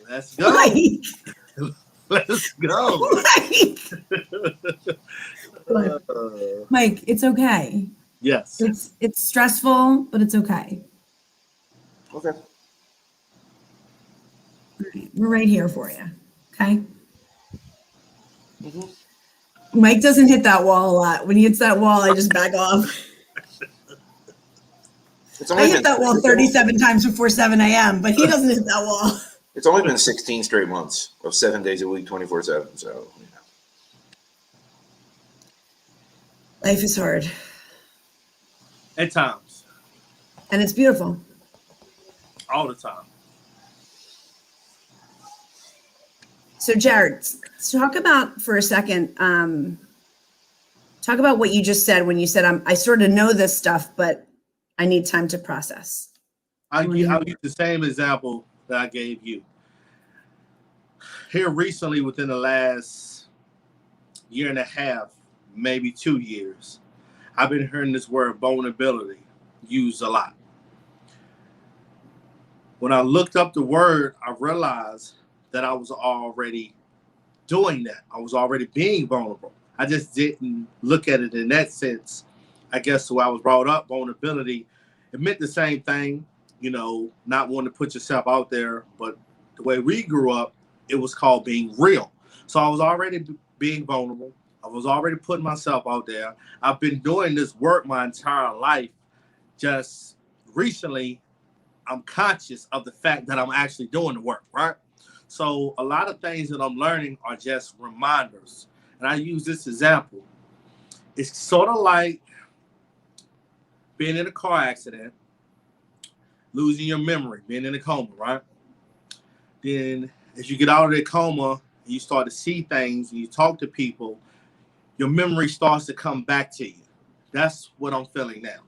Let's go. Mike, Let's go. Mike, Uh, Mike, it's okay. yes. It's stressful, but it's okay. Okay. All right, we're right here for you. Okay. Hmm. Mike doesn't hit that wall a lot. When he hits that wall, I just back off. It's I only hit been that wall 37 times before 7 a.m., but he doesn't hit that wall. it's only been 16 straight months of 7 days a week, 24/7. So Life is hard, At times. and it's beautiful. All the time. So, Jared, talk about for a second. Talk about what you just said when you said, I sort of know this stuff, but I need time to process. I'll use the same example that I gave you. Here recently, within the last year and a half, maybe 2 years, I've been hearing this word vulnerability used a lot. When I looked up the word, I realized that I was already doing that. I was already being vulnerable. I just didn't look at it in that sense. I guess the way I was brought up, vulnerability, it meant the same thing, not wanting to put yourself out there. But the way we grew up, it was called being real. So I was already being vulnerable. I was already putting myself out there. I've been doing this work my entire life. Just recently, I'm conscious of the fact that I'm actually doing the work, right? So a lot of things that I'm learning are just reminders. And I use this example. It's sort of like being in a car accident, losing your memory, being in a coma, right? Then as you get out of that coma, you start to see things and you talk to people, your memory starts to come back to you. That's what I'm feeling now.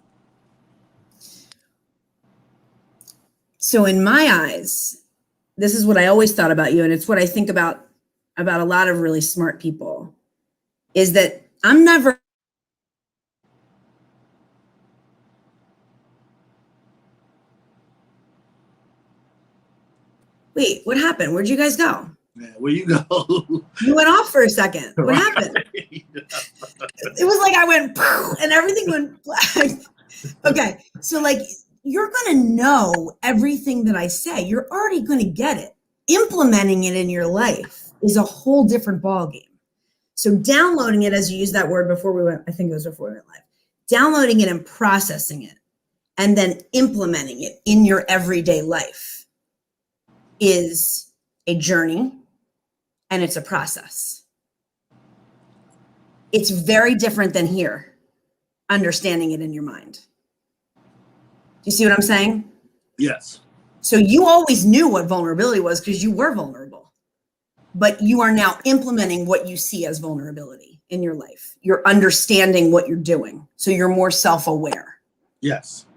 So, in my eyes, this is what I always thought about you, and it's what I think about a lot of really smart people, is that I'm never Wait, what happened? Where'd you guys go? Man, where you go? You went off for a second. What Right. happened? It was like I went poof, and everything went black. Okay, so like you're going to know everything that I say. You're already going to get it. Implementing it in your life is a whole different ballgame. So downloading it, as you used that word before we went, I think it was before we went live, downloading it and processing it, and then implementing it in your everyday life is a journey and it's a process. It's very different than here, understanding it in your mind. Do you see what I'm saying? Yes. So you always knew what vulnerability was because you were vulnerable, but you are now implementing what you see as vulnerability in your life. You're understanding what you're doing. So you're more self-aware. Yes.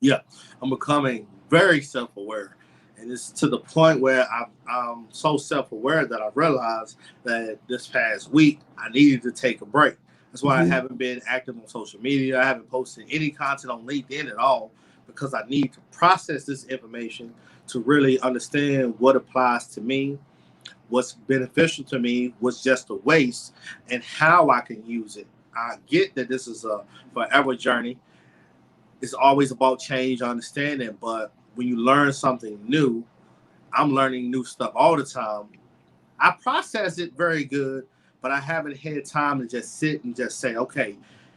Yeah. I'm becoming very self-aware. And it's to the point where I'm so self-aware that I realized that this past week I needed to take a break. That's why I haven't been active on social media. I haven't posted any content on LinkedIn at all because I need to process this information to really understand what applies to me, what's beneficial to me, what's just a waste, and how I can use it. I get that this is a forever journey. It's always about change, understanding, but when you learn something new, I'm learning new stuff all the time. I process it very good, but I haven't had time to just sit and just say, okay,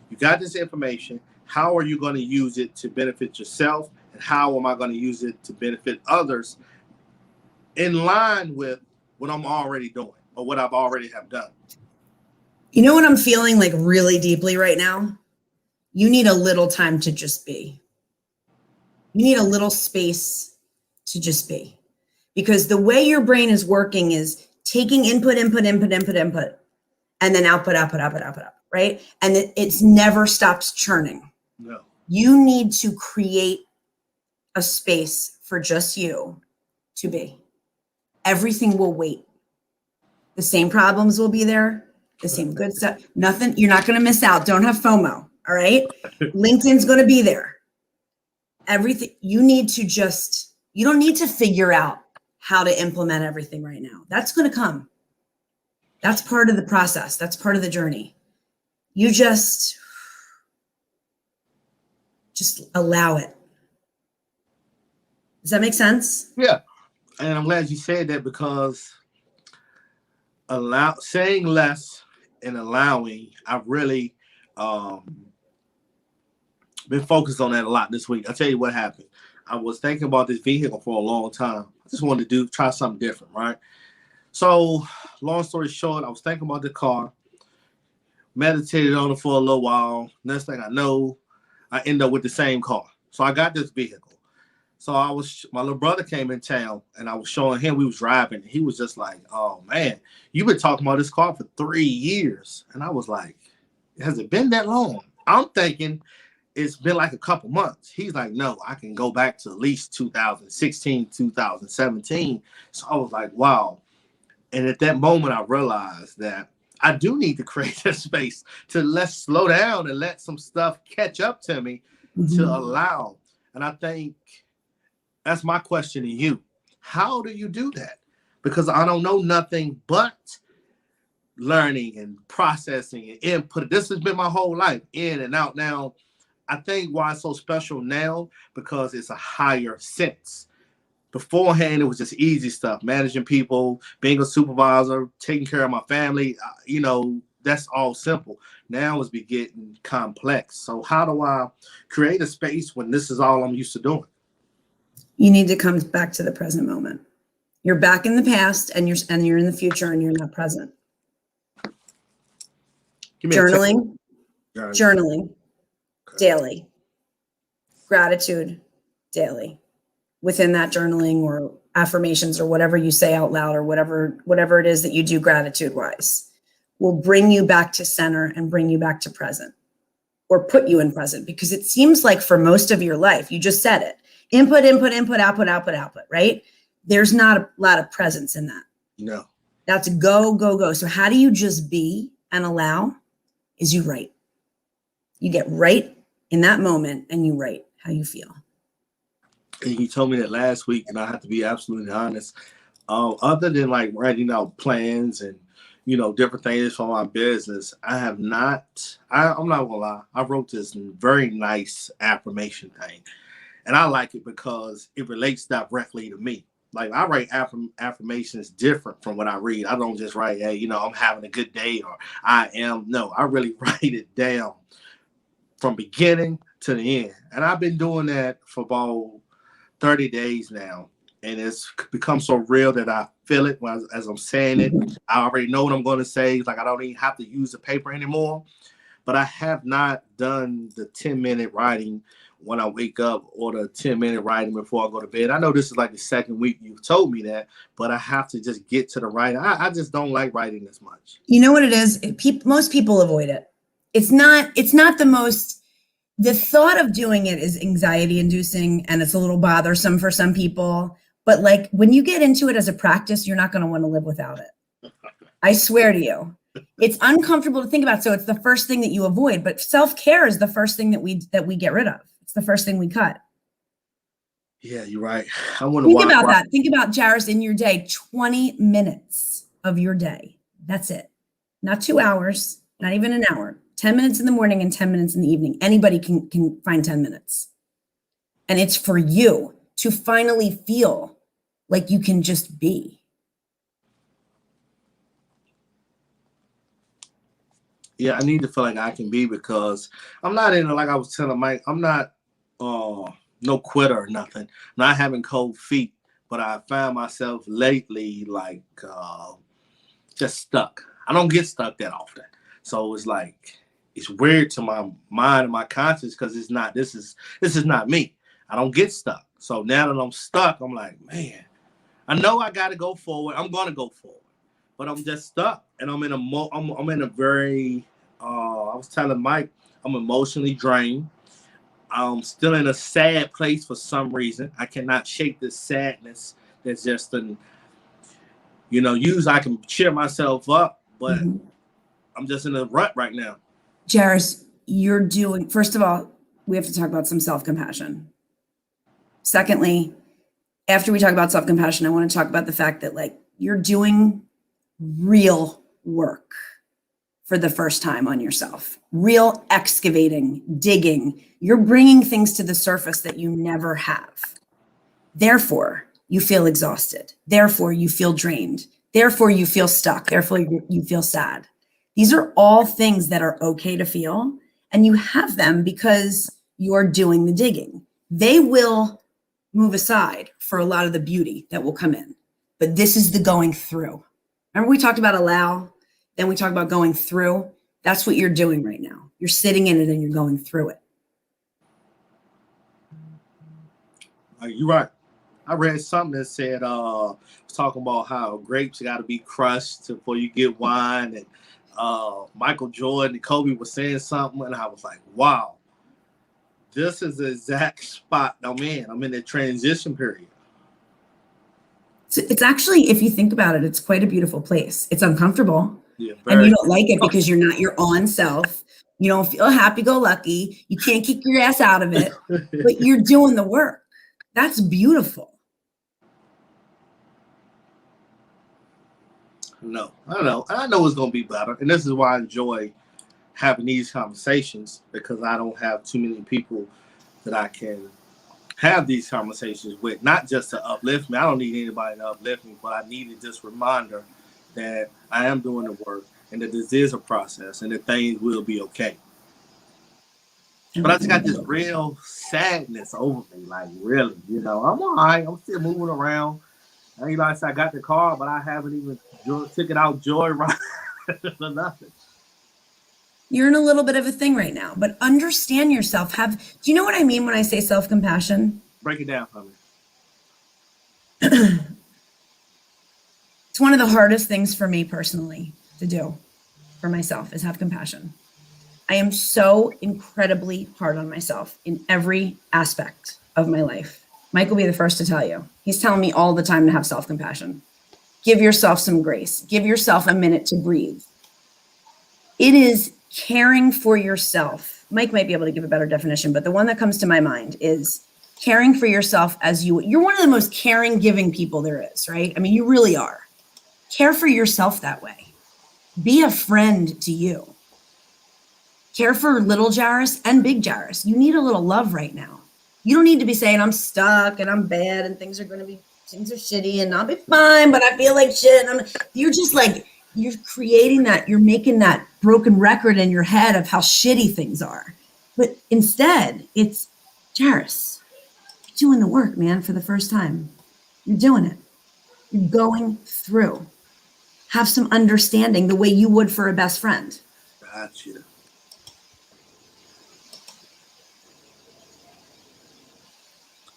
you got this information. How are you going to use it to benefit yourself? And how am I going to use it to benefit others in line with what I'm already doing or what I've already have done? You know what I'm feeling like really deeply right now? You need a little time to just be. You need a little space to just be. Because the way your brain is working is taking input, and then output, right? And it's never stops churning. No. You need to create a space for just you to be. Everything will wait. The same problems will be there, the same good stuff. Nothing, you're not going to miss out. Don't have FOMO, all right? LinkedIn's going to be there. Everything, you need to just, you don't need to figure out how to implement everything right now. That's going to come. That's part of the process. That's part of the journey. You just allow it. Does that make sense? Yeah. And I'm glad you said that, because saying less and allowing, I've really been focused on that a lot this week. I'll tell you what happened. I was thinking about this vehicle for a long time. I just wanted to try something different, right? So, long story short, I was thinking about the car, meditated on it for a little while. Next thing I know, I end up with the same car. So I got this vehicle. So my little brother came in town, and I was showing him, we was driving. He was just like, oh man, you've been talking about this car for 3 years. And I was like, has it been that long? I'm thinking it's been like a couple months. He's like, no, I can go back to at least 2016, 2017. So I was like, wow. And at that moment, I realized that I do need to create that space to let's slow down and let some stuff catch up to me, to allow. And I think that's my question to you. How do you do that? Because I don't know nothing but learning and processing and input. This has been my whole life, in and out. Now, I think why it's so special now, because it's a higher sense. Beforehand, it was just easy stuff, managing people, being a supervisor, taking care of my family. That's all simple. Now it's getting complex. So how do I create a space when this is all I'm used to doing? You need to come back to the present moment. You're back in the past, and you're in the future, and you're not present. Journaling Okay. daily, gratitude daily. Within that journaling or affirmations or whatever you say out loud, or whatever it is that you do gratitude wise, will bring you back to center and bring you back to present, or put you in present. Because it seems like for most of your life, you just said it, input, output, right? There's not a lot of presence in that. No. That's go. So how do you just be and allow? Is you write. You get right in that moment, and you write how you feel. And you told me that last week, and I have to be absolutely honest. Other than like writing out plans and different things for my business, I'm not gonna lie. I wrote this very nice affirmation thing, and I like it because it relates directly to me. Like, I write affirmations different from what I read. I don't just write, hey, I'm having a good day, or I am. No, I really write it down from beginning to the end, and I've been doing that for about 30 days now, and it's become so real that I feel it as I'm saying it. I already know what I'm going to say. Like, I don't even have to use the paper anymore. But I have not done the 10-minute writing when I wake up, or the 10-minute writing before I go to bed. I know this is like the second week you've told me that, but I have to just get to the writing. I just don't like writing as much. You know what it is? Most people avoid it. It's not the most. The thought of doing it is anxiety inducing, and it's a little bothersome for some people. But like, when you get into it as a practice, you're not going to want to live without it. I swear to you, it's uncomfortable to think about. So it's the first thing that you avoid, but self-care is the first thing that we get rid of. It's the first thing we cut. Yeah, you're right. I want to think about that. Think about, Jaris, in your day, 20 minutes of your day. That's it. Not 2 hours, not even an hour. 10 minutes in the morning and 10 minutes in the evening. Anybody can find 10 minutes. And it's for you to finally feel like you can just be. Yeah, I need to feel like I can be, because I'm not like I was telling Mike, I'm not no quitter or nothing. I'm not having cold feet, but I found myself lately like just stuck. I don't get stuck that often. So it's like, it's weird to my mind and my conscience, because this is not me. I don't get stuck. So now that I'm stuck, I'm like, man, I know I got to go forward. I'm going to go forward, but I'm just stuck. And I'm in a very, I was telling Mike, I'm emotionally drained. I'm still in a sad place for some reason. I cannot shake this sadness that's just I can cheer myself up, but I'm just in a rut right now. Jaris, first of all, we have to talk about some self-compassion. Secondly, after we talk about self-compassion, I want to talk about the fact that like you're doing real work for the first time on yourself, real excavating, digging. You're bringing things to the surface that you never have. Therefore, you feel exhausted. Therefore, you feel drained. Therefore, you feel stuck. Therefore, you feel sad. These are all things that are okay to feel, and you have them because you're doing the digging. They will move aside for a lot of the beauty that will come in. But this is the going through. Remember we talked about allow, then we talked about going through. That's what you're doing right now. You're sitting in it and you're going through it. You're right. I read something that said, talking about how grapes got to be crushed before you get wine. And Michael Jordan and Kobe was saying something, and I was like, wow, this is the exact spot I'm in. I'm in the transition period. So it's actually, if you think about it, it's quite a beautiful place. It's uncomfortable. Yeah, and you don't like it because you're not your own self. You don't feel happy-go-lucky. You can't kick your ass out of it, but you're doing the work. That's beautiful. No, I know it's going to be better. And this is why I enjoy having these conversations, because I don't have too many people that I can have these conversations with, not just to uplift me. I don't need anybody to uplift me, but I needed this reminder that I am doing the work and that this is a process and that things will be okay. But I just got this real sadness over me, like really, I'm all right. I'm still moving around. I ain't like I got the car, but I haven't even took it out joyride or nothing. You're in a little bit of a thing right now, but understand yourself. Do you know what I mean when I say self-compassion? Break it down for me. It's one of the hardest things for me personally to do for myself is have compassion. I am so incredibly hard on myself in every aspect of my life. Mike will be the first to tell you. He's telling me all the time to have self-compassion. Give yourself some grace. Give yourself a minute to breathe. It is caring for yourself. Mike might be able to give a better definition, but the one that comes to my mind is caring for yourself as you're one of the most caring, giving people there is, right? I mean, you really are. Care for yourself that way. Be a friend to you. Care for little Jaris and big Jaris. You need a little love right now. You don't need to be saying, I'm stuck and I'm bad and things are shitty and I'll be fine, but I feel like shit. You're just like, you're creating that, you're making that broken record in your head of how shitty things are. But instead, it's Jaris. You're doing the work, man, for the first time. You're doing it. You're going through. Have some understanding the way you would for a best friend. Gotcha.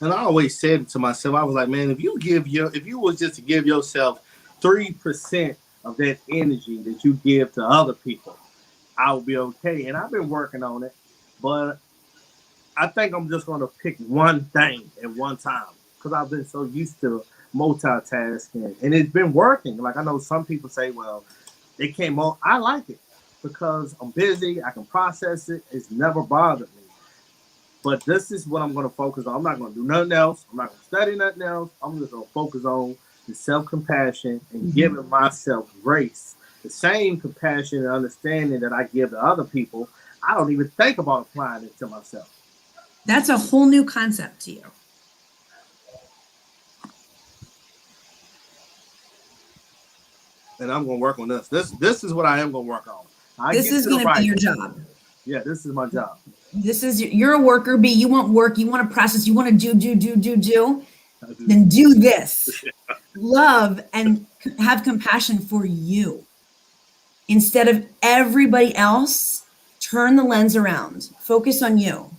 And I always said to myself, I was like, man, if you was just to give yourself 3% of that energy that you give to other people, I would be okay. And I've been working on it, but I think I'm just going to pick one thing at one time because I've been so used to multitasking, and it's been working. Like I know some people say, well, they can't. I like it because I'm busy. I can process it. It's never bothered me. But this is what I'm going to focus on. I'm not going to do nothing else. I'm not going to study nothing else. I'm just going to focus on the self-compassion and giving myself grace. The same compassion and understanding that I give to other people, I don't even think about applying it to myself. That's a whole new concept to you. And I'm going to work on this. This is what I am going to work on. This is going to be your job. Yeah, this is my job. You're a worker bee. You want work. You want to process. You want to do. Then do this. Love and have compassion for you. Instead of everybody else, turn the lens around. Focus on you.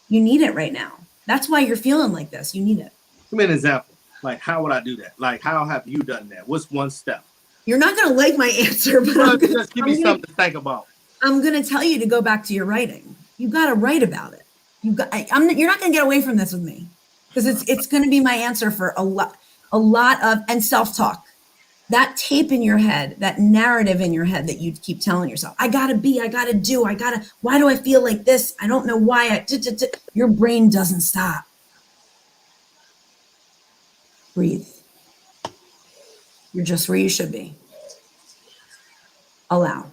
You need it right now. That's why you're feeling like this. You need it. Give me an example. Like, how would I do that? Like, how have you done that? What's one step? You're not going to like my answer, but just give me something to think about. I'm going to tell you to go back to your writing. You got to write about it. You're not going to get away from this with me because it's going to be my answer for a lot of, and self-talk. That tape in your head, that narrative in your head that you keep telling yourself, I got to do, why do I feel like this? I don't know why your brain doesn't stop. Breathe. You're just where you should be. Allow.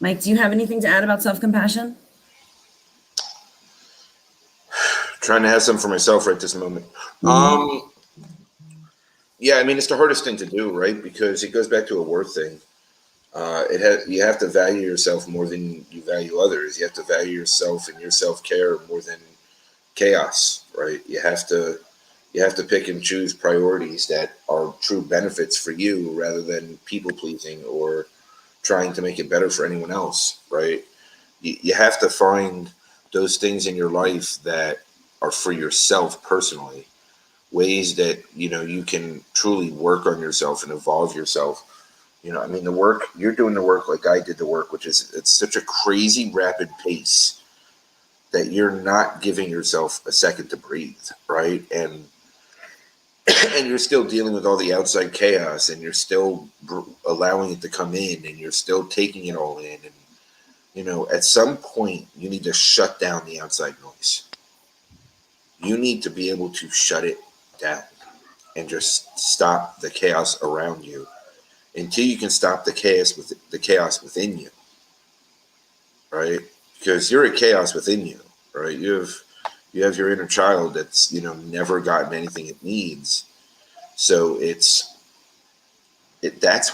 Mike, do you have anything to add about self-compassion? Trying to have some for myself right this moment. Yeah, I mean, it's the hardest thing to do, right? Because it goes back to a worth thing. You have to value yourself more than you value others. You have to value yourself and your self-care more than chaos, right? You have to pick and choose priorities that are true benefits for you rather than people pleasing or trying to make it better for anyone else, right? You have to find those things in your life that are for yourself personally, ways that, you can truly work on yourself and evolve yourself. I mean, the work, you're doing the work like I did the work, which is, it's such a crazy rapid pace that you're not giving yourself a second to breathe, right? And you're still dealing with all the outside chaos, and you're still allowing it to come in, and you're still taking it all in. And, at some point, you need to shut down the outside noise. You need to be able to shut it down and just stop the chaos around you until you can stop the chaos within you, right? Because you're a chaos within you, right? You have your inner child that's never gotten anything it needs, so that's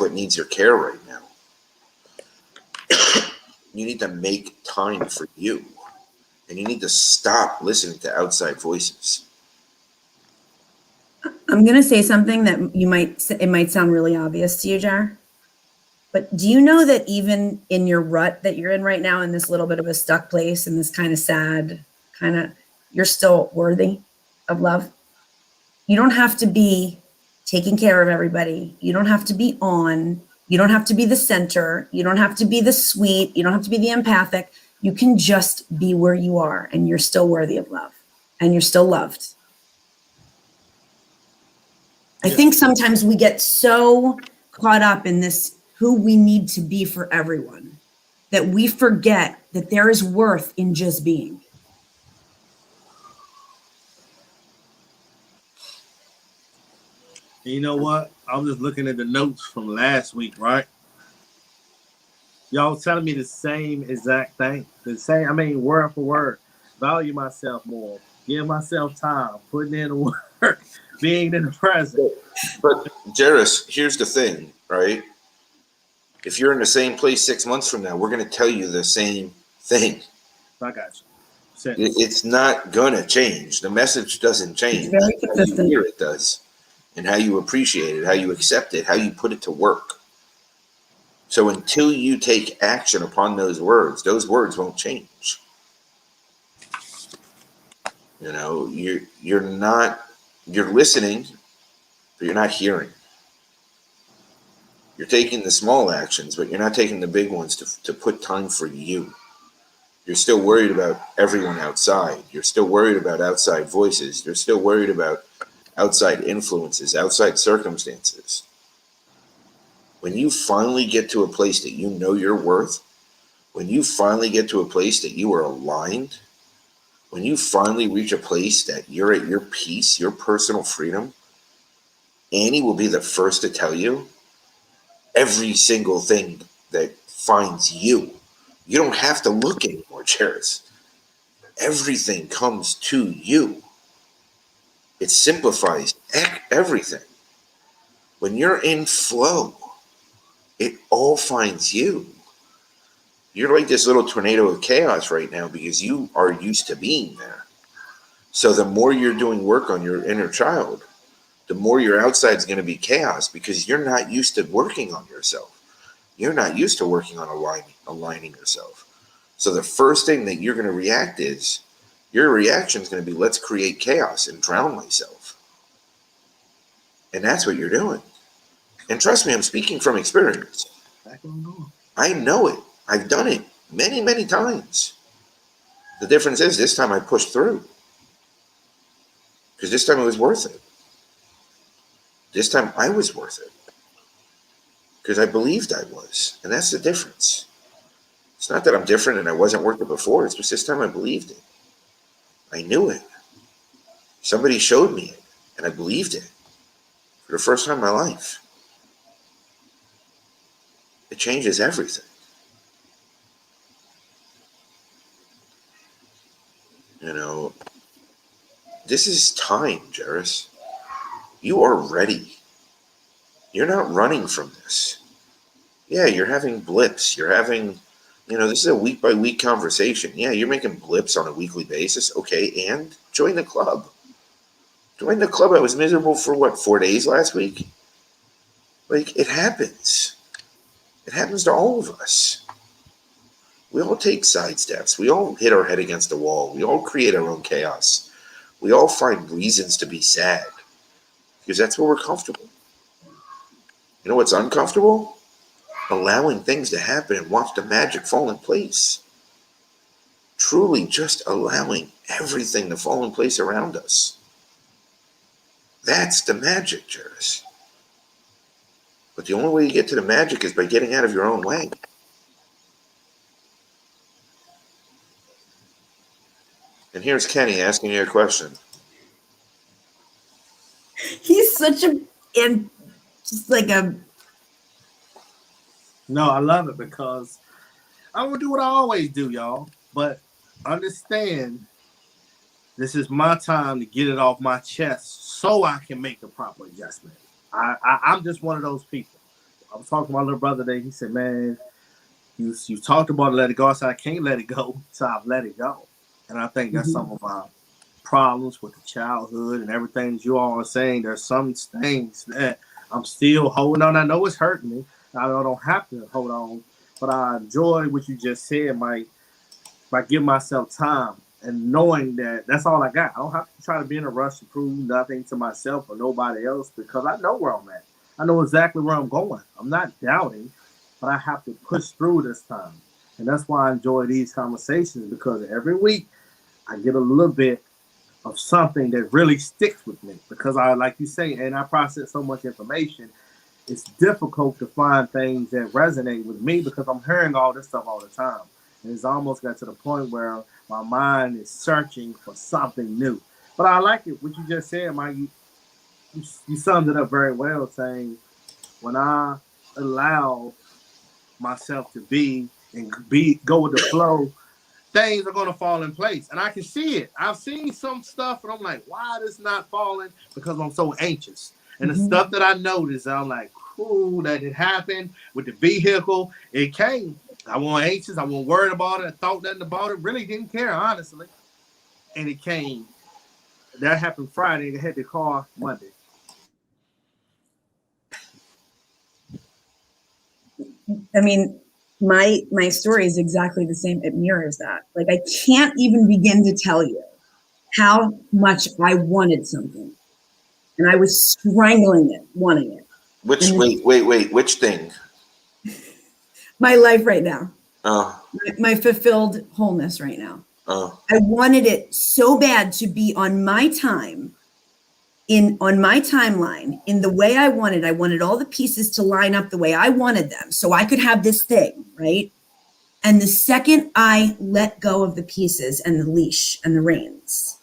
what needs your care right now. You need to make time for you, and you need to stop listening to outside voices. I'm going to say something that it might sound really obvious to you, Jar. But do you know that even in your rut that you're in right now, in this little bit of a stuck place, in this kind of sad, you're still worthy of love? You don't have to be taking care of everybody. You don't have to be on. You don't have to be the center. You don't have to be the sweet. You don't have to be the empathic. You can just be where you are, and you're still worthy of love, and you're still loved. I think sometimes we get so caught up in this who we need to be for everyone that we forget that there is worth in just being. You know what? I was just looking at the notes from last week, right? Y'all was telling me the same exact thing. Word for word. Value myself more. Give myself time. Putting in the work. Being in the present. But Jaris, here's the thing, right? If you're in the same place 6 months from now, we're going to tell you the same thing. I got you. It's not going to change. The message doesn't change. It's very consistent. How you hear it does, and how you appreciate it, how you accept it, how you put it to work. So until you take action upon those words won't change. You're listening, but you're not hearing. You're taking the small actions, but you're not taking the big ones to put time for you. You're still worried about everyone outside. You're still worried about outside voices. You're still worried about outside influences, outside circumstances. When you finally get to a place that you know your worth, when you finally get to a place that you are aligned, when you finally reach a place that you're at your peace, your personal freedom, Annie will be the first to tell you every single thing that finds you. You don't have to look anymore, Jaris. Everything comes to you. It simplifies everything. When you're in flow, it all finds you. You're like this little tornado of chaos right now because you are used to being there. So the more you're doing work on your inner child, the more your outside is going to be chaos because you're not used to working on yourself. You're not used to working on aligning yourself. So the first thing that you're going to react is, your reaction is going to be, let's create chaos and drown myself. And that's what you're doing. And trust me, I'm speaking from experience. I know it. I've done it many, many times. The difference is this time I pushed through. Because this time it was worth it. This time I was worth it. Because I believed I was. And that's the difference. It's not that I'm different and I wasn't worth it before. It's just this time I believed it. I knew it. Somebody showed me it, and I believed it for the first time in my life. It changes everything. You know, this is time, Jaris. You are ready. You're not running from this. Yeah, you're having blips. You're having, this is a week by week conversation. Yeah, you're making blips on a weekly basis. Okay, and join the club. Join the club. I was miserable for 4 days last week? Like, it happens. It happens to all of us. We all take side steps. We all hit our head against the wall. We all create our own chaos. We all find reasons to be sad because that's where we're comfortable. You know what's uncomfortable? Allowing things to happen and watch the magic fall in place. Truly just allowing everything to fall in place around us. That's the magic, Jaris. But the only way you get to the magic is by getting out of your own way. And here's Kenny asking you a question. He's such just like a. No, I love it because I'm going to do what I always do, y'all. But understand, this is my time to get it off my chest so I can make the proper adjustment. I'm just one of those people. I was talking to my little brother today. He said, man, you talked about let it go. I said, I can't let it go, so I've let it go. And I think that's some of my problems with the childhood and everything that you all are saying. There's some things that I'm still holding on. I know it's hurting me. I don't have to hold on. But I enjoy what you just said, Mike, by giving myself time and knowing that that's all I got. I don't have to try to be in a rush to prove nothing to myself or nobody else because I know where I'm at. I know exactly where I'm going. I'm not doubting, but I have to push through this time. And that's why I enjoy these conversations because every week I get a little bit of something that really sticks with me because I, like you say, and I process so much information, it's difficult to find things that resonate with me because I'm hearing all this stuff all the time. And it's almost got to the point where my mind is searching for something new. But I like it. What you just said, Mike, you summed it up very well, saying when I allow myself to be and go with the flow, things are going to fall in place. And I can see it. I've seen some stuff and I'm like, why is this not falling? Because I'm so anxious. And the stuff that I noticed, I'm like, cool, that it happened with the vehicle. It came. I wasn't anxious. I wasn't worried about it. I thought nothing about it. Really didn't care, honestly. And it came. That happened Friday. I had the car Monday. I mean, my story is exactly the same. It mirrors that. Like, I can't even begin to tell you how much I wanted something. And I was strangling it, wanting it. Wait. Which thing? My life right now. Oh. My fulfilled wholeness right now. Oh. I wanted it so bad to be on my time, on my timeline, in the way I wanted. I wanted all the pieces to line up the way I wanted them so I could have this thing, right? And the second I let go of the pieces and the leash and the reins,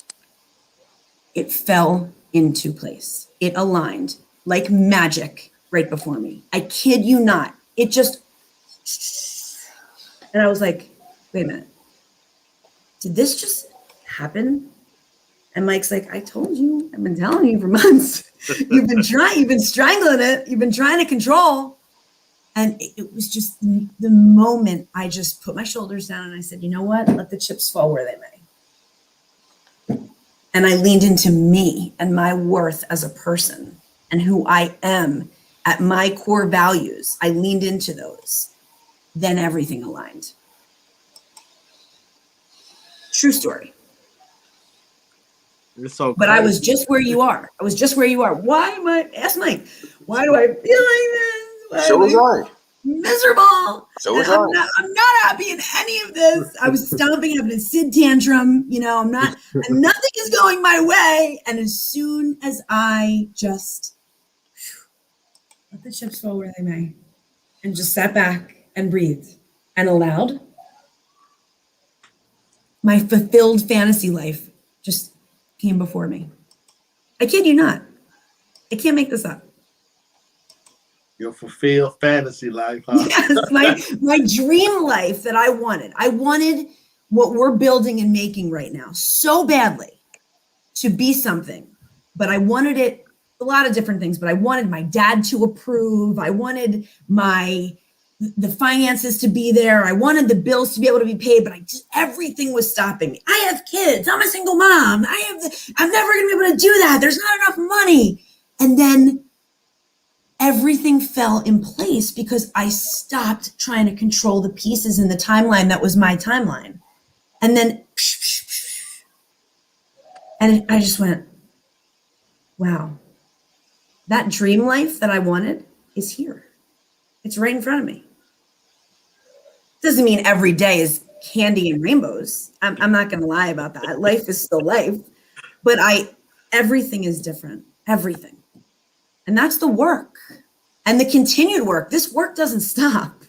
it fell into place. It aligned like magic right before me. I kid you not. It just, and I was like, wait a minute. Did this just happen? And Mike's like, I told you, I've been telling you for months. You've been strangling it. You've been trying to control. And it was just the moment I just put my shoulders down and I said, you know what? Let the chips fall where they may. And I leaned into me and my worth as a person and who I am at my core values. I leaned into those. Then everything aligned. True story. So but I was just where you are. Why am I? Ask Mike. Why do I feel like this? So was I. Miserable. So was I. I'm not happy in any of this. I was stomping, having a Sid tantrum. I'm not. And nothing is going my way. And as soon as I just let the chips fall where they may, and just sat back and breathed and allowed, my fulfilled fantasy life just came before me. I kid you not. I can't make this up. Your fulfilled fantasy life, huh? Yes, my dream life that I wanted. I wanted what we're building and making right now so badly to be something, but I wanted it a lot of different things, but I wanted my dad to approve. I wanted the finances to be there. I wanted the bills to be able to be paid, but everything was stopping me. I have kids. I'm a single mom. I'm never going to be able to do that. There's not enough money. And then everything fell in place because I stopped trying to control the pieces in the timeline that was my timeline. And then, and I just went, wow, that dream life that I wanted is here. It's right in front of me. Doesn't mean every day is candy and rainbows. I'm not going to lie about that. Life is still life, but everything is different. Everything. And that's the work and the continued work. This work doesn't stop.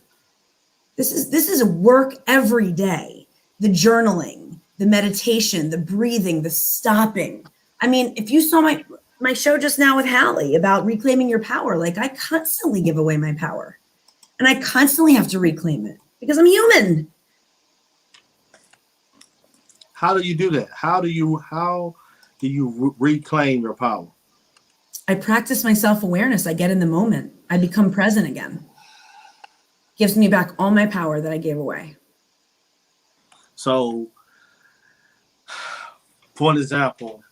This is a work every day. The journaling, the meditation, the breathing, the stopping. I mean, if you saw my show just now with Hallie about reclaiming your power, like I constantly give away my power and I constantly have to reclaim it because I'm human. How do you do that? How do you reclaim your power? I practice my self-awareness. I get in the moment. I become present again. Gives me back all my power that I gave away. So, for an example,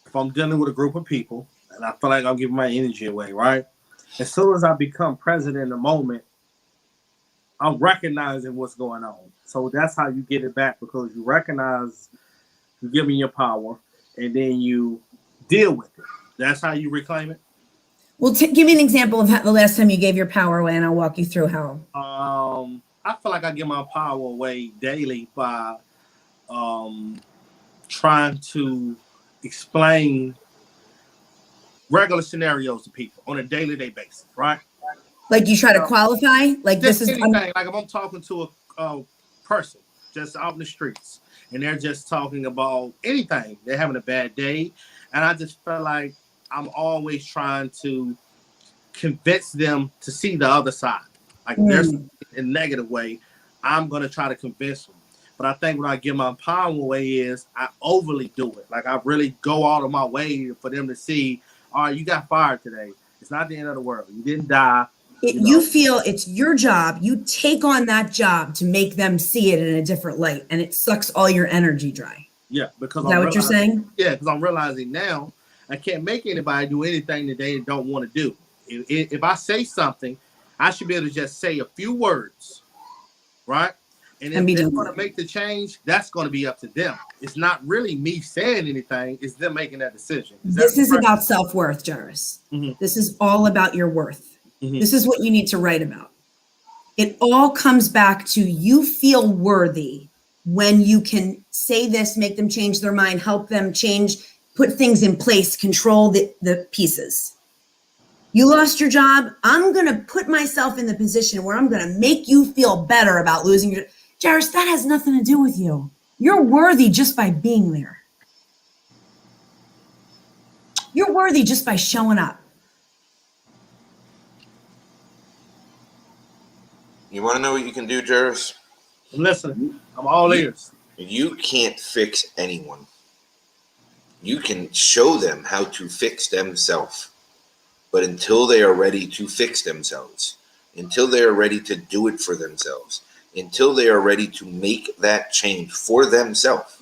if I'm dealing with a group of people and I feel like I'm giving my energy away, right? As soon as I become present in the moment, I'm recognizing what's going on. So that's how you get it back, because you recognize you're giving your power and then you deal with it. That's how you reclaim it. Well, give me an example of the last time you gave your power away, and I'll walk you through how. I feel like I give my power away daily by trying to explain regular scenarios to people on a daily basis, right? Like you try to qualify? Like this is anything. Like if I'm talking to a person just out in the streets and they're just talking about anything, they're having a bad day, and I just feel like I'm always trying to convince them to see the other side. Like there's in a negative way, I'm gonna try to convince them. But I think when I give my power away is I overly do it. Like I really go out of my way for them to see, all right, you got fired today. It's not the end of the world. You didn't die. You feel it's your job. You take on that job to make them see it in a different light, and it sucks all your energy dry. Yeah, because is that what you're saying? Yeah, because I'm realizing now I can't make anybody do anything that they don't want to do. If I say something, I should be able to just say a few words, right? And if they're going to make the change, that's going to be up to them. It's not really me saying anything. It's them making that decision. This is about self-worth, Jaris. Mm-hmm. This is all about your worth. Mm-hmm. This is what you need to write about. It all comes back to you feel worthy when you can say this, make them change their mind, help them change, put things in place, control the pieces. You lost your job. I'm going to put myself in the position where I'm going to make you feel better about losing your... Jaris, that has nothing to do with you. You're worthy just by being there. You're worthy just by showing up. You want to know what you can do, Jaris? I'm listening. I'm all ears. You can't fix anyone. You can show them how to fix themselves. But until they are ready to fix themselves, until they are ready to do it for themselves, until they are ready to make that change for themselves,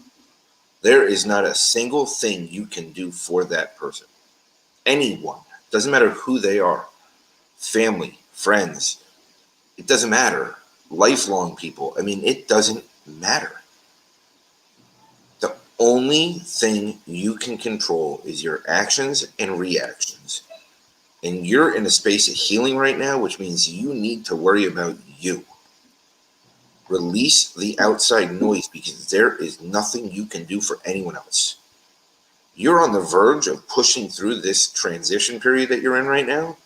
there is not a single thing you can do for that person. Anyone. Doesn't matter who they are. Family, friends. It doesn't matter. Lifelong people. I mean, it doesn't matter. The only thing you can control is your actions and reactions. And you're in a space of healing right now, which means you need to worry about you. Release the outside noise, because there is nothing you can do for anyone else. You're on the verge of pushing through this transition period that you're in right now,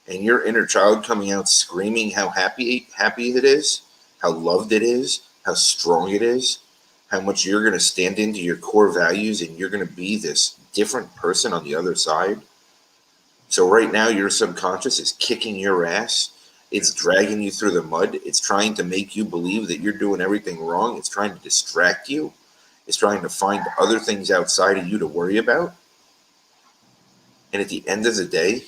and your inner child coming out screaming how happy it is, how loved it is, how strong it is, how much you're going to stand into your core values, and you're going to be this different person on the other side. So right now your subconscious is kicking your ass. It's dragging you through the mud. It's trying to make you believe that you're doing everything wrong. It's trying to distract you. It's trying to find other things outside of you to worry about. And at the end of the day,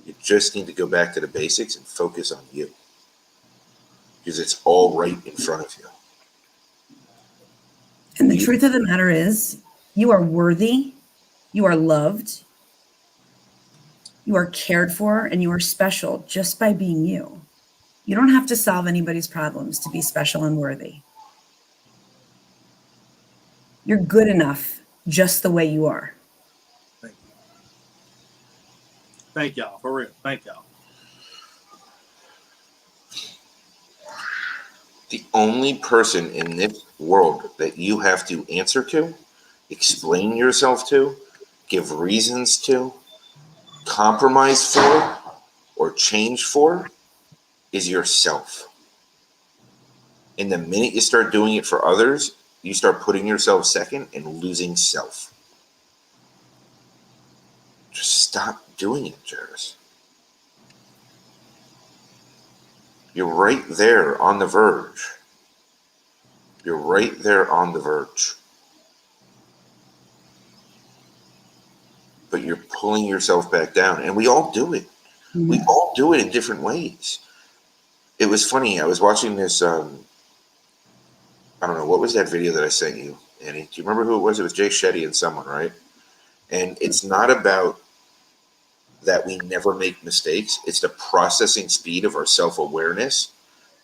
you just need to go back to the basics and focus on you. Because it's all right in front of you. And the truth of the matter is, you are worthy, you are loved, you are cared for, and you are special just by being you. You don't have to solve anybody's problems to be special and worthy. You're good enough just the way you are. Thank you. Thank y'all, for real. Thank y'all. The only person in this world that you have to answer to, explain yourself to, give reasons to, compromise for, or change for is yourself. And the minute you start doing it for others, you start putting yourself second and losing self. Just stop doing it, Jaris. You're right there on the verge. You're right there on the verge. But you're pulling yourself back down. And we all do it. Mm-hmm. We all do it in different ways. It was funny. I was watching this, I don't know, what was that video that I sent you, Annie? Do you remember who it was? It was Jay Shetty and someone, right? And it's not about that we never make mistakes. It's the processing speed of our self-awareness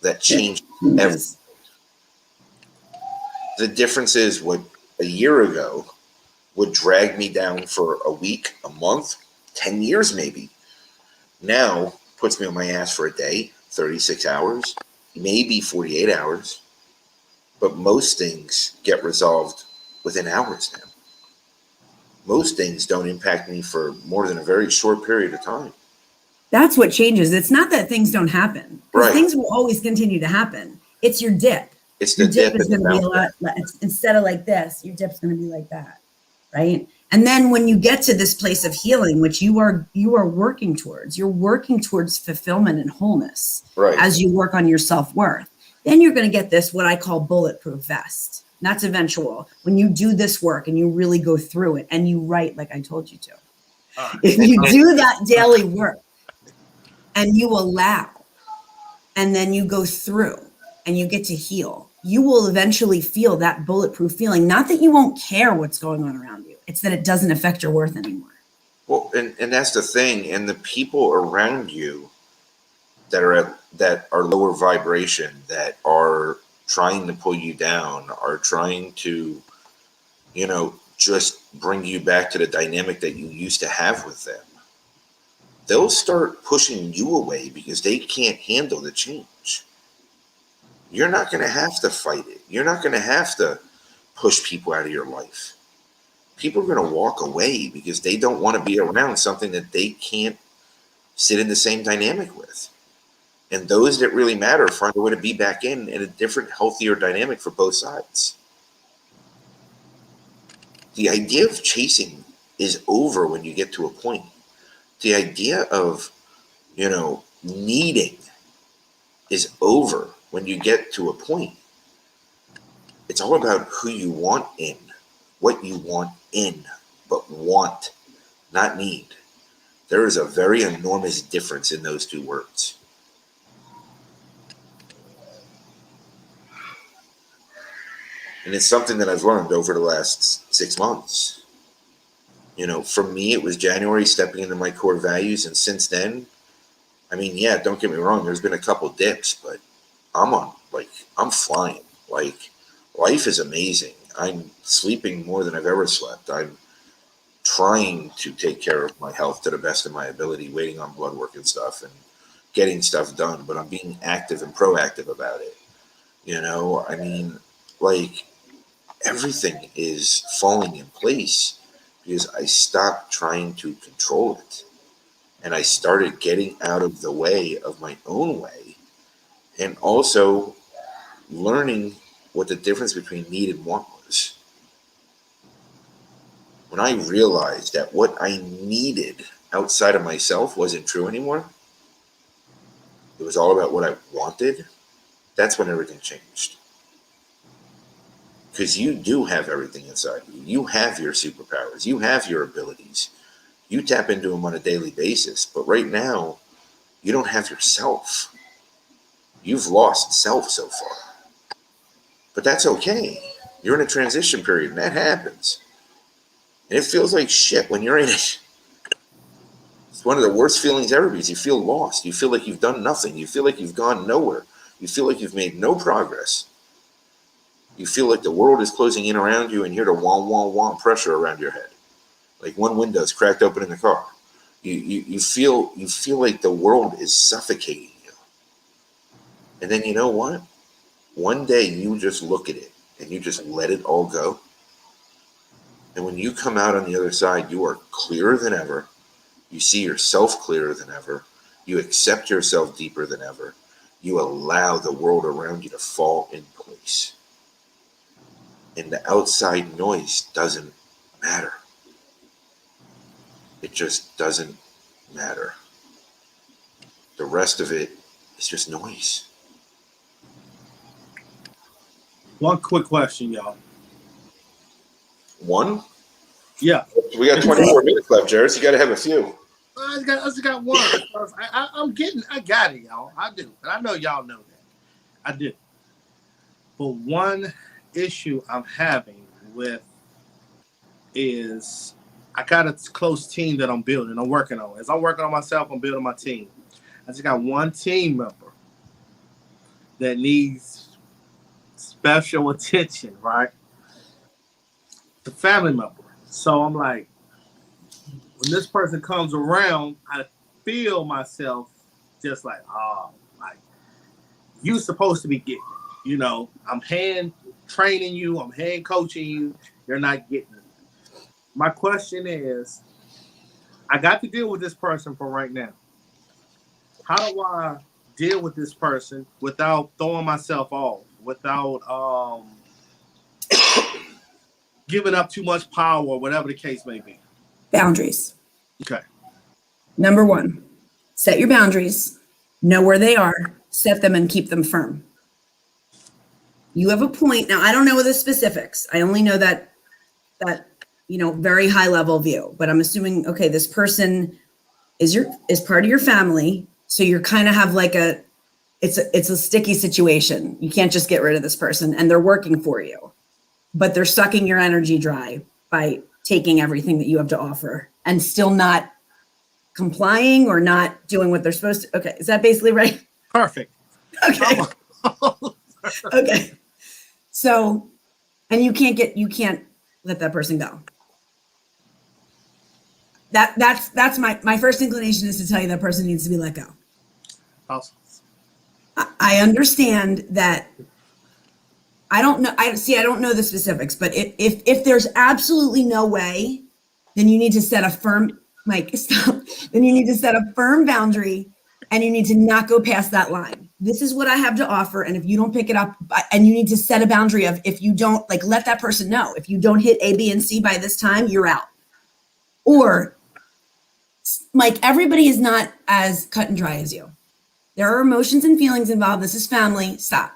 that changes everything. The difference is what a year ago would drag me down for a week, a month, 10 years maybe. Now puts me on my ass for a day, 36 hours, maybe 48 hours. But most things get resolved within hours now. Most things don't impact me for more than a very short period of time. That's what changes. It's not that things don't happen. Right. Things will always continue to happen. It's your dip. It's the dip is going to be a lot. Instead of like this, your dip's going to be like that, right? And then when you get to this place of healing, which you are working towards, you're working towards fulfillment and wholeness, right, as you work on your self-worth. Then you're going to get this, what I call bulletproof vest. That's eventual. When you do this work and you really go through it and you write like I told you to. If you do that daily work and you allow, and then you go through and you get to heal, you will eventually feel that bulletproof feeling. Not that you won't care what's going on around you. It's that it doesn't affect your worth anymore. Well, and that's the thing. And the people around you that are lower vibration, that are trying to pull you down, are trying to, just bring you back to the dynamic that you used to have with them. They'll start pushing you away because they can't handle the change. You're not going to have to fight it. You're not going to have to push people out of your life. People are going to walk away because they don't want to be around something that they can't sit in the same dynamic with. And those that really matter find a way to be back in a different, healthier dynamic for both sides. The idea of chasing is over when you get to a point. The idea of, needing is over when you get to a point. It's all about who you want in, what you want in, but want, not need. There is a very enormous difference in those two words. And it's something that I've learned over the last 6 months. For me, it was January, stepping into my core values. And since then, don't get me wrong, there's been a couple dips, but I'm flying. Like, life is amazing. I'm sleeping more than I've ever slept. I'm trying to take care of my health to the best of my ability, waiting on blood work and stuff and getting stuff done, but I'm being active and proactive about it. Everything is falling in place because I stopped trying to control it. And I started getting out of the way of my own way, and also learning what the difference between need and want was. when I realized that what I needed outside of myself wasn't true anymore, it was all about what I wanted, that's when everything changed. Because you do have everything inside you. You have your superpowers. You have your abilities. You tap into them on a daily basis. But right now, you don't have yourself. You've lost self so far. But that's okay. You're in a transition period, and that happens. And it feels like shit when you're in it. It's one of the worst feelings ever because you feel lost. You feel like you've done nothing. You feel like you've gone nowhere. You feel like you've made no progress. You feel like the world is closing in around you and you hear the wah, wah, wah pressure around your head. Like one window's cracked open in the car. You feel like the world is suffocating you. And then you know what? One day you just look at it and you just let it all go. And when you come out on the other side, you are clearer than ever. You see yourself clearer than ever. You accept yourself deeper than ever. You allow the world around you to fall in place. And the outside noise doesn't matter. It just doesn't matter. The rest of it is just noise. One quick question, y'all. One? Yeah. We got 24 minutes left, Jaris. You got to have a few. I just got one. I got it, y'all. I do. And I know y'all know that. I do. But one issue I'm having with is I got a close team that I'm building. I'm working on. As I'm working on myself, I'm building my team. I just got one team member that needs special attention, right? The family member. So I'm like, when this person comes around, I feel myself just like, like you supposed to be getting it. You know, I'm hand training you, I'm hand coaching you, you're not getting it. My question is, I got to deal with this person for right now. How do I deal with this person without throwing myself off, without giving up too much power, or whatever the case may be? Boundaries. Okay. Number one, set your boundaries, know where they are, set them and keep them firm. You have a point. Now, I don't know the specifics. I only know that very high level view, but I'm assuming, okay, this person is part of your family. So you're kind of have like it's a sticky situation. You can't just get rid of this person and they're working for you, but they're sucking your energy dry by taking everything that you have to offer and still not complying or not doing what they're supposed to. Okay. Is that basically right? Perfect. Okay. Okay. So, and you can't let that person go. That's my first inclination is to tell you that person needs to be let go. Awesome. I understand that. I don't know. I don't know the specifics, but if there's absolutely no way, then you need to set a firm, Mike, stop. Then you need to set a firm boundary and you need to not go past that line. This is what I have to offer. And if you don't pick it up, and you need to set a boundary of, if you don't, let that person know, if you don't hit A, B, and C by this time, you're out. Or, Mike, everybody is not as cut and dry as you. There are emotions and feelings involved. This is family. Stop.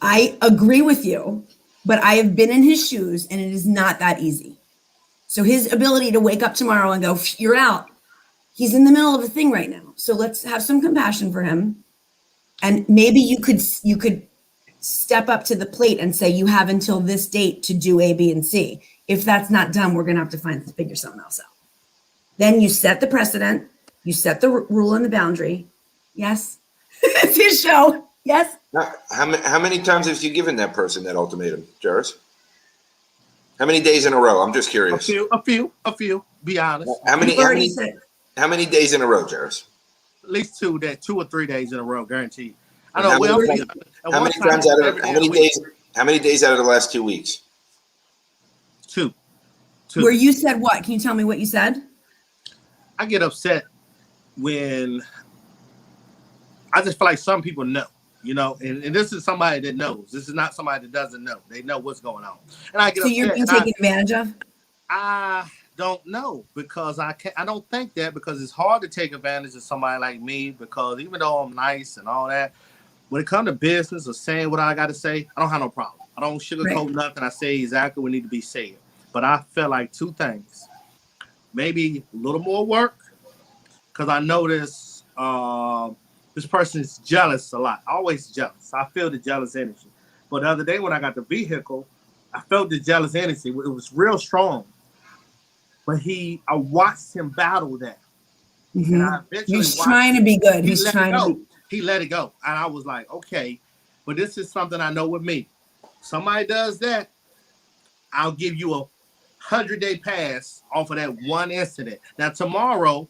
I agree with you, but I have been in his shoes and it is not that easy. So his ability to wake up tomorrow and go, you're out. He's in the middle of a thing right now. So let's have some compassion for him. And maybe you could step up to the plate and say, you have until this date to do A, B, and C. If that's not done, we're going to have to figure something else out. Then you set the precedent. You set the rule and the boundary. Yes. It's his show. Yes. How many times have you given that person that ultimatum, Jaris? How many days in a row? I'm just curious. A few. Be honest. How many days in a row, Jaris? At least 2 or 3 days in a row, guaranteed. I know. How many days out of the last 2 weeks? Two. Where you said what? Can you tell me what you said? I get upset when I just feel like some people know. you know, and this is somebody that knows. This is not somebody that doesn't know. They know what's going on. And I get So you're upset. being taken advantage of? I don't know because I don't think that because it's hard to take advantage of somebody like me because even though I'm nice and all that, when it comes to business or saying what I got to say, I don't have no problem. I don't sugarcoat nothing. I say exactly what need to be said. But I felt like two things. Maybe a little more work because I notice this person is jealous a lot. Always jealous. I feel the jealous energy. But the other day when I got the vehicle, I felt the jealous energy. It was real strong. But I watched him battle that. Mm-hmm. And I eventually He's trying to be good. He's trying to be. He let it go. And I was like, okay, but this is something I know with me. Somebody does that, I'll give you a 100-day pass off of that one incident. Now, tomorrow,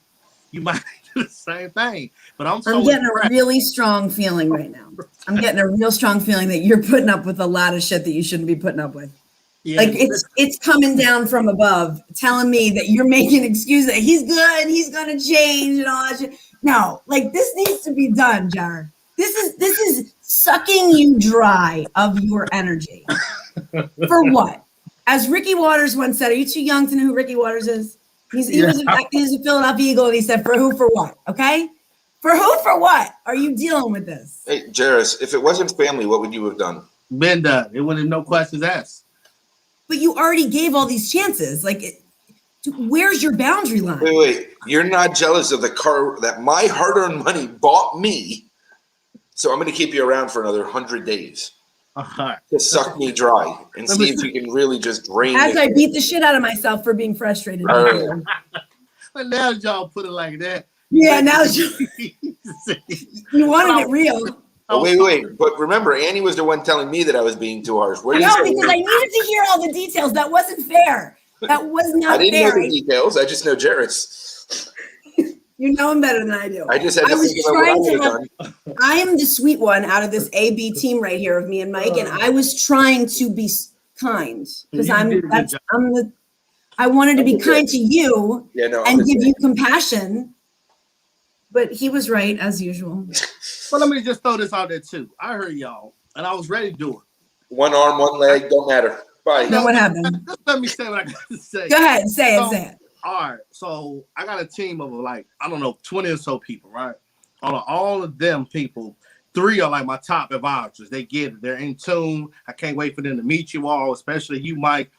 you might do the same thing. But I'm getting a really strong feeling right now. I'm getting a real strong feeling that you're putting up with a lot of shit that you shouldn't be putting up with. Yeah, like it's coming down from above, telling me that you're making excuses that he's good, he's gonna change and all that shit. No, like this needs to be done, Jar. This is sucking you dry of your energy. For what? As Ricky Waters once said, are you too young to know who Ricky Waters is? He was a Philadelphia Eagle, and he said, for who, for what? Okay? For who, for what are you dealing with this? Hey, Jaris, if it wasn't family, what would you have done? Been done. It wouldn't have no questions asked. But you already gave all these chances. Like, where's your boundary line? Wait. You're not jealous of the car that my hard-earned money bought me. So I'm going to keep you around for another 100 days. To suck me dry and see if you can really just drain as I beat the shit out of myself for being frustrated. But now y'all put it like that. Yeah, now you wanted it real. Oh, wait. But remember, Annie was the one telling me that I was being too harsh. No, because I needed to hear all the details. That wasn't fair. That was not fair. I didn't know the details. I just know Jaris. You know him better than I do. I just had to think about what I would have done. I am the sweet one out of this A-B team right here of me and Mike, and I was trying to be kind because I wanted to be kind to you and give you compassion. But he was right as usual. Well, let me just throw this out there too. I heard y'all, and I was ready to do it. One arm, one leg, don't matter. Bye. Now what happened? Just let me say what I got to say. Go ahead, say it. All right, so I got a team of like, I don't know, 20 or so people, right? All of them people, 3 are like my top advisors. They get it. They're in tune. I can't wait for them to meet you all, especially you, Mike.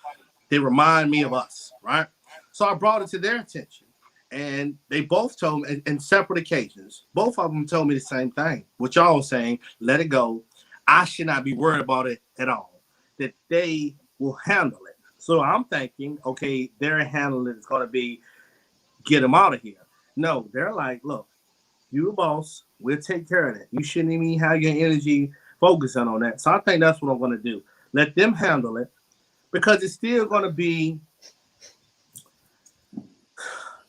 They remind me of us, right? So I brought it to their attention. And they both told me in separate occasions, both of them told me the same thing. What y'all was saying, let it go. I should not be worried about it at all. That they will handle it. So I'm thinking, okay, their handling is going to be get them out of here. No, they're like, look, you the boss. We'll take care of that. You shouldn't even have your energy focusing on that. So I think that's what I'm going to do. Let them handle it because it's still going to be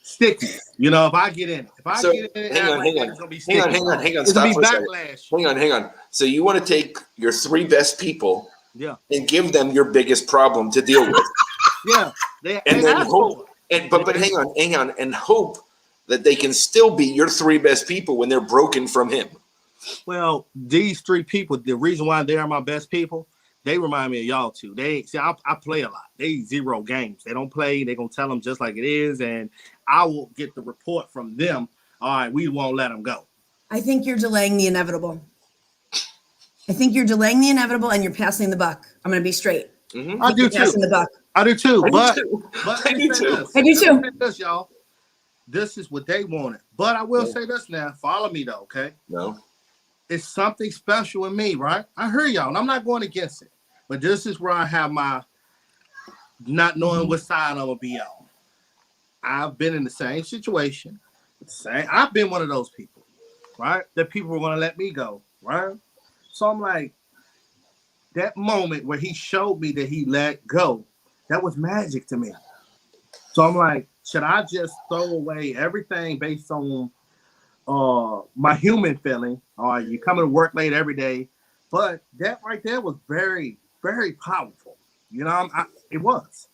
sticky. You know, if I get in it. It's going to be sticky. Hang on. Stop for a second. Hang on. So you want to take your 3 best people and give them your biggest problem to deal with. But hang on, and hope that they can still be your 3 best people when they're broken from him. Well, these 3 people, the reason why they are my best people, they remind me of y'all too. I play a lot. They 0 games. They don't play. They're going to tell them just like it is. And I will get the report from them. All right, we won't let them go. I think you're delaying the inevitable. And you're passing the buck. I'm going to be straight. Mm-hmm. I do too. Passing the buck. I do too. But I do too. This, y'all. This is what they wanted. But I will say this now. Follow me though, okay? No. It's something special in me, right? I hear y'all, and I'm not going against it. But this is where I have my not knowing what side I'm going to be on. I've been in the same situation. I've been one of those people, right? That people were going to let me go, right? So I'm like, that moment where he showed me that he let go, that was magic to me. So I'm like, should I just throw away everything based on my human feeling? You coming to work late every day. But that right there was very, very powerful. You know, it was.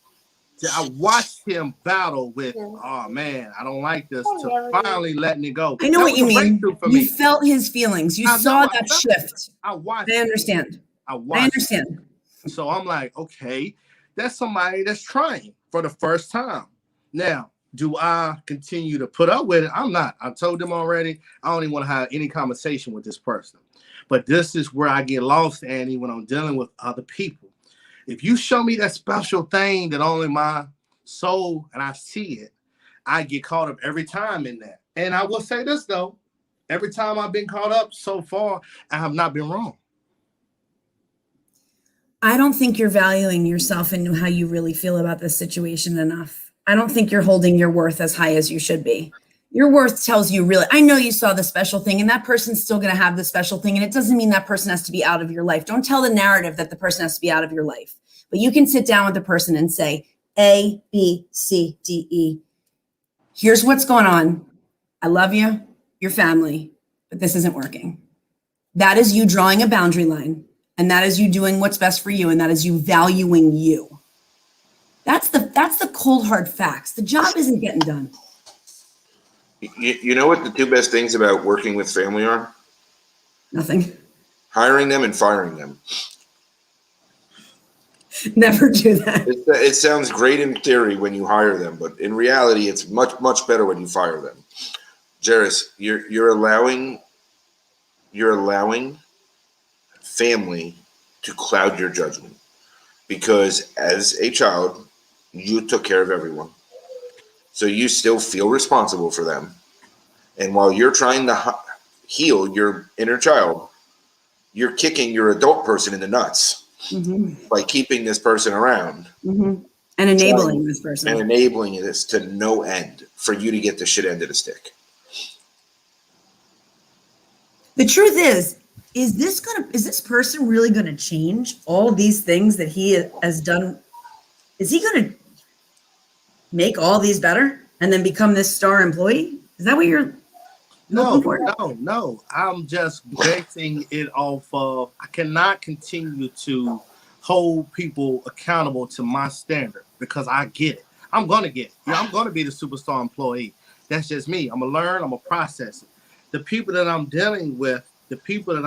I watched him battle with, oh man, I don't like this, to finally letting it go. I know That what was you a mean. breakthrough for You me. felt his feelings. You I saw know, that felt shift. it. I watched I understand. I I watched understand. So I'm like, okay, that's somebody that's trying for the first time. Now, do I continue to put up with it? I'm not. I told them already, I don't even want to have any conversation with this person. But this is where I get lost, Annie, when I'm dealing with other people. If you show me that special thing that only my soul and I see it, I get caught up every time in that. And I will say this though, every time I've been caught up so far, I have not been wrong. I don't think you're valuing yourself and how you really feel about this situation enough. I don't think you're holding your worth as high as you should be. Your worth tells you really, I know you saw the special thing and that person's still going to have the special thing. And it doesn't mean that person has to be out of your life. Don't tell the narrative that the person has to be out of your life. But you can sit down with the person and say, A, B, C, D, E. Here's what's going on. I love you, your family, but this isn't working. That is you drawing a boundary line. And that is you doing what's best for you. And that is you valuing you. That's the cold hard facts. The job isn't getting done. You know what the two best things about working with family are? Nothing. Hiring them and firing them. Never do that. It sounds great in theory when you hire them, but in reality, it's much, much better when you fire them. Jaris, you're allowing family to cloud your judgment, because as a child, you took care of everyone. So you still feel responsible for them. And while you're trying to heal your inner child, you're kicking your adult person in the nuts by keeping this person around. And enabling this person. And enabling this to no end for you to get the shit end of the stick. The truth is this person really going to change all these things that he has done? Is he going to make all these better and then become this star employee? Is that what you're looking for? No. I'm just basing it off of, I cannot continue to hold people accountable to my standard, because I get it. I'm going to get it. Yeah, I'm going to be the superstar employee. That's just me. I'm going to learn. I'm going to process it. The people that I'm dealing with, the people that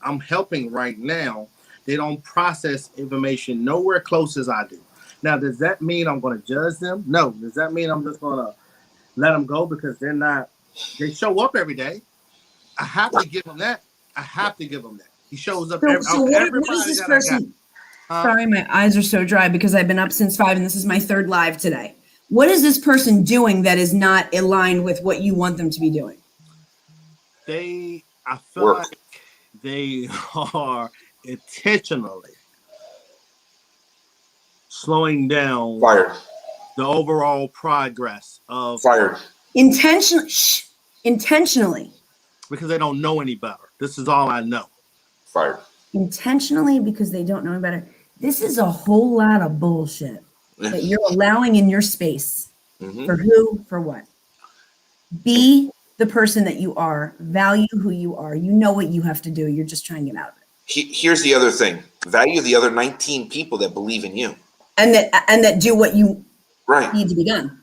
I'm helping right now, they don't process information nowhere close as I do. Now, does that mean I'm going to judge them? No. Does that mean I'm just going to let them go because they show up every day? I have to give them that. He shows up every day. So what is this person? Sorry, my eyes are so dry because I've been up since 5 and this is my 3rd live today. What is this person doing that is not aligned with what you want them to be doing? I feel like they are intentionally slowing down the overall progress of intentionally, because they don't know any better. This is all I know. Intentionally, because they don't know any better. This is a whole lot of bullshit that you're allowing in your space. For who? For what? Be the person that you are. Value who you are. You know what you have to do. You're just trying to get out of it. Here's the other thing. Value the other 19 people that believe in you. And that do what you need to be done.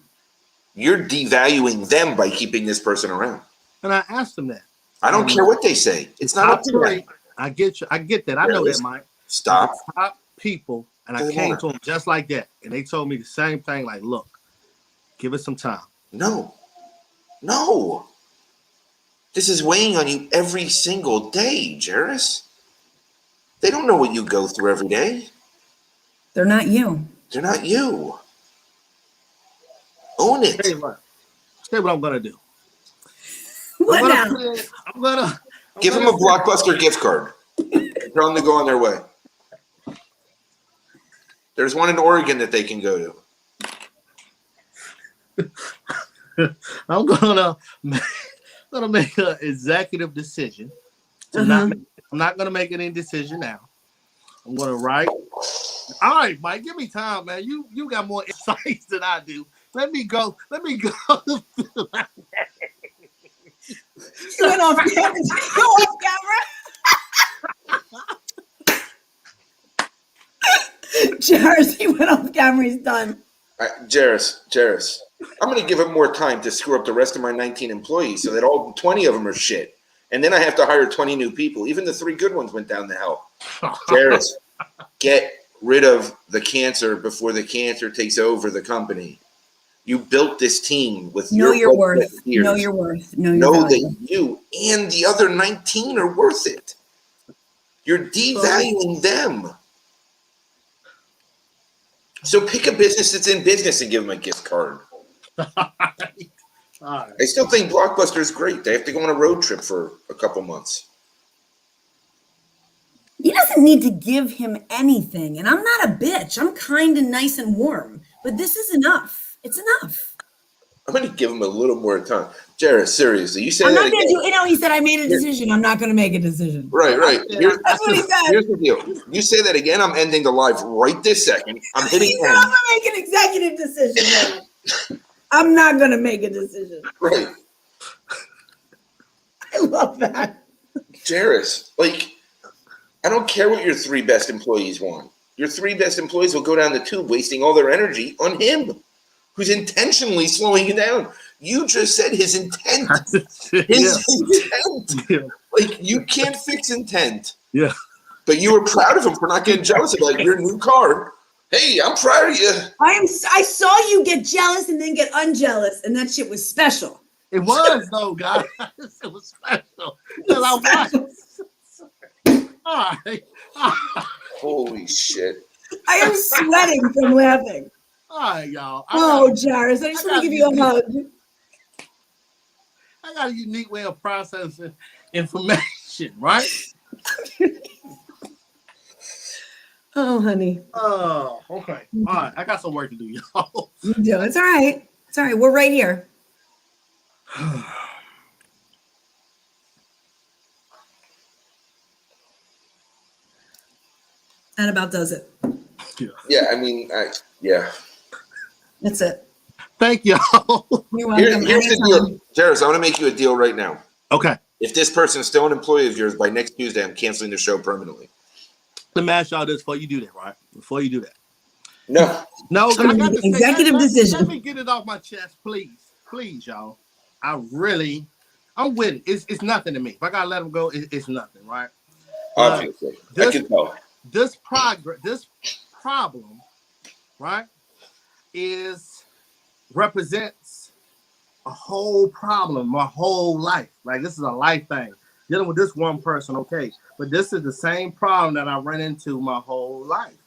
You're devaluing them by keeping this person around. And I asked them that. I don't care what they say. It's not up to them. I get you. I get that. I know that, Mike. Stop. Top people, and I came to them just like that, and they told me the same thing. Like, look, give it some time. No. This is weighing on you every single day, Jaris. They don't know what you go through every day. They're not you. Own it. Say what I'm gonna do. What now? I'm gonna give them a Blockbuster gift card. Tell them to go on their way. There's one in Oregon that they can go to. I'm gonna make an executive decision. I'm not gonna make any decision now. I'm gonna write. All right, Mike, give me time, man. You got more insights than I do. Let me go. You went off camera. Go off camera. Jaris, he went off camera. He's done. Jaris, I'm going to give him more time to screw up the rest of my 19 employees so that all 20 of them are shit. And then I have to hire 20 new people. Even the 3 good ones went down the hell. Jaris, get rid of the cancer before the cancer takes over the company. You built this team with Know your blood, worth. sweat, and tears. Know your worth. Know your Know value. that you and the other 19 are worth it. You're devaluing them. So pick a business that's in business and give them a gift card. I still think Blockbuster is great. They have to go on a road trip for a couple months. He doesn't need to give him anything. And I'm not a bitch. I'm kind and nice and warm. But this is enough. It's enough. I'm going to give him a little more time. Jaris, seriously, you say I'm that not going again. to do, he said, I made a decision. I'm not going to make a decision. Right. That's what he said. Here's the deal. You say that again, I'm ending the live right this second. I'm hitting He said, end. I'm going to make an executive decision. I'm not going to make a decision. Right. I love that. Jaris, like, I don't care what your 3 best employees want. Your 3 best employees will go down the tube, wasting all their energy on him, who's intentionally slowing you down. You just said his intent. His intent. Yeah. Like, you can't fix intent. Yeah. But you were proud of him for not getting jealous about your new car. Hey, I'm proud of you. I saw you get jealous and then get unjealous, and that shit was special. It was though, guys. It was special. Because I watched. All right. Holy shit. I am sweating from laughing. All right, y'all. Jaris, I just want to give you a hug. I got a unique way of processing information, right? Oh, honey. Oh, okay. All right. I got some work to do, y'all. You do. It's all right. It's all right. We're right here. That about does it. Yeah, I mean, yeah. That's it. Thank y'all. You're welcome. Here's the deal. Jaris, I want to make you a deal right now. Okay. If this person is still an employee of yours, by next Tuesday, I'm canceling the show permanently. Let me ask y'all this before you do that, right? Before you do that. No. No, I got to Executive decision. Let me get it off my chest, please. Please, y'all. I'm with it. It's nothing to me. If I got to let them go, it's nothing, right? Obviously. I can tell. This problem, right, represents a whole problem, my whole life. Like, this is a life thing. Dealing with this one person, okay. But this is the same problem that I run into my whole life.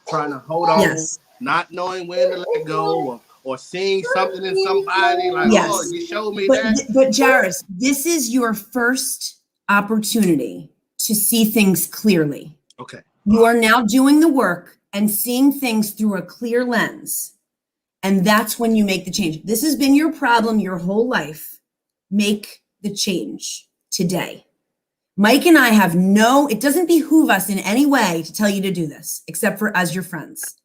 Trying to hold on, Yes. not knowing when to let go, or seeing something in somebody, like, Yes. oh, you showed me But that. Jaris, this is your first opportunity to see things clearly. Okay. You are now doing the work and seeing things through a clear lens. And that's when you make the change. This has been your problem your whole life. Make the change today. Mike and I have it doesn't behoove us in any way to tell you to do this, except for as your friends.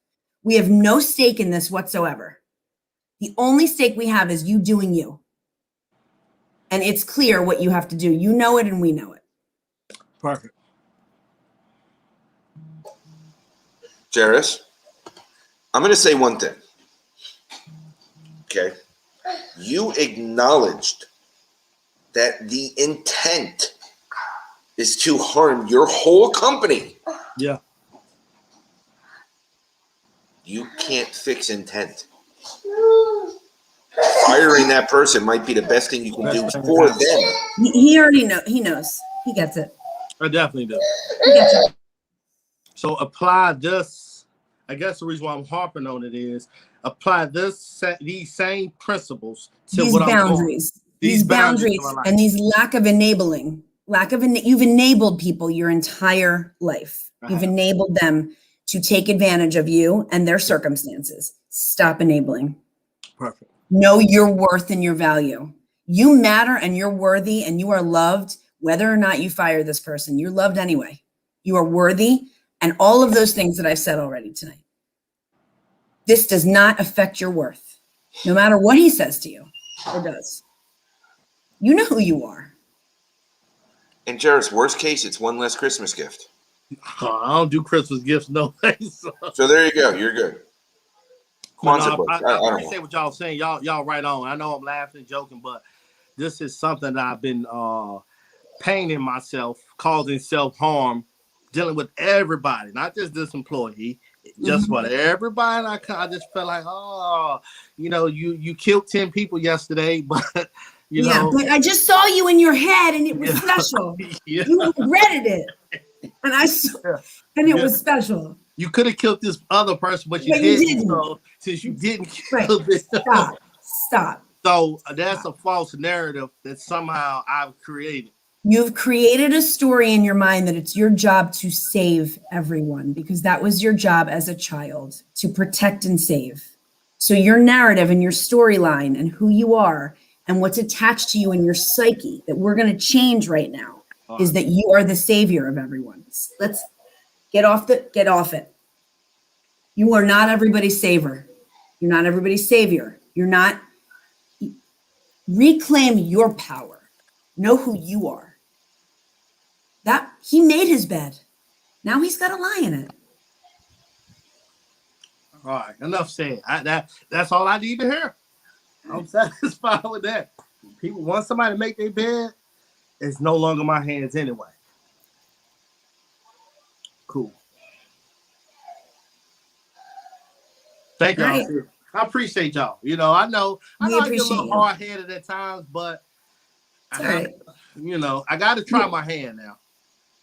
We have no stake in this whatsoever. The only stake we have is you doing you. And it's clear what you have to do. You know it and we know it. Perfect. Jaris, I'm going to say one thing. Okay? You acknowledged that the intent is to harm your whole company. Yeah. You can't fix intent. Firing that person might be the best thing you can do for them. He already knows. He knows. He gets it. I definitely do. He gets it. So apply this. I guess the reason why I'm harping on it is apply these same principles to These what boundaries. I'm doing. These boundaries to my life. and these lack of enabling. You've enabled people your entire life. You've enabled them to take advantage of you and their circumstances. Stop enabling. Perfect. Know your worth and your value. You matter and you're worthy and you are loved whether or not you fire this person. You're loved anyway. You are worthy and all of those things that I've said already tonight. This does not affect your worth, no matter what he says to you or does. You know who you are. And Jaris, worst case, it's one less Christmas gift. I don't do Christmas gifts, no way. So there you go. You're good. But Quonset no, books. I I don't know. appreciate what y'all saying. Y'all right on. I know I'm laughing and joking, but this is something that I've been painting myself, causing self-harm, dealing with everybody, not just this employee, just Mhm. what everybody. I just felt like, oh, you killed 10 people yesterday, but you Yeah, know, but I just saw you in your head and it was yeah, special. yeah, You regretted it. And I saw, and it yeah. was special. You could have killed this other person, but you But you didn't. didn't. So since you didn't Right. kill them, Stop. so that's a false narrative that somehow I've created. You've created a story in your mind that it's your job to save everyone because that was your job as a child, to protect and save. So your narrative and your storyline and who you are and what's attached to you in your psyche that we're going to change right now All is right. that you are the savior of everyone. Let's get off it. You are not everybody's savior. You're not everybody's savior. You're not. Reclaim your power. Know who you are. That he made his bed. Now he's got to lie in it. All right, enough said. That's all I need to hear. I'm satisfied with that. People want somebody to make their bed. It's no longer my hands anyway. Cool. Thank All y'all. right. Too. I appreciate y'all. I know We I get a appreciate little you. hard headed at times, but It's I all have, right. I got to try my hand now.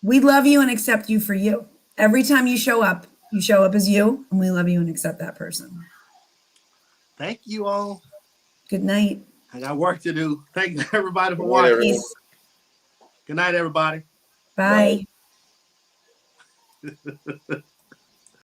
We love you and accept you for you. Every time you show up as you, and we love you and accept that person. Thank you all. Good night. I got work to do. Thank you everybody for Good night, watching. everyone. Peace. Good night, everybody. Bye. Bye.